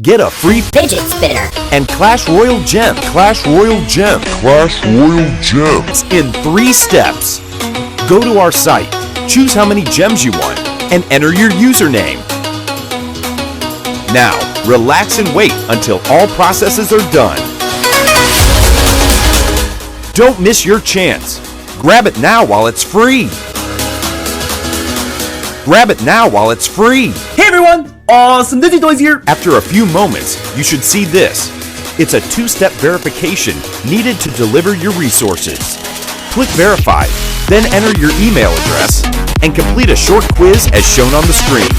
Get a free Fidget spinner and Clash Royale Gem. Clash Royale Gem. Clash Royale Gems in 3 steps. Go to our site, choose how many gems you want, and enter your username. Now, relax and wait until all processes are done. Don't miss your chance. Grab it now while it's free. Grab it now while it's free. Hey everyone! Awesome Disney Toys here! After a few moments, you should see this. It's a 2-step verification needed to deliver your resources. Click Verify, then enter your email address and complete a short quiz as shown on the screen.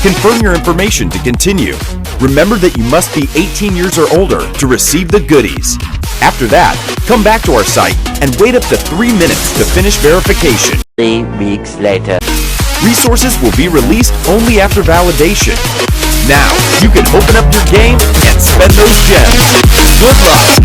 Confirm your information to continue. Remember that you must be 18 years or older to receive the goodies. After that, come back to our site and wait up to 3 minutes to finish verification. 3 weeks later. Resources will be released only after validation. Now, you can open up your game and spend those gems. Good luck!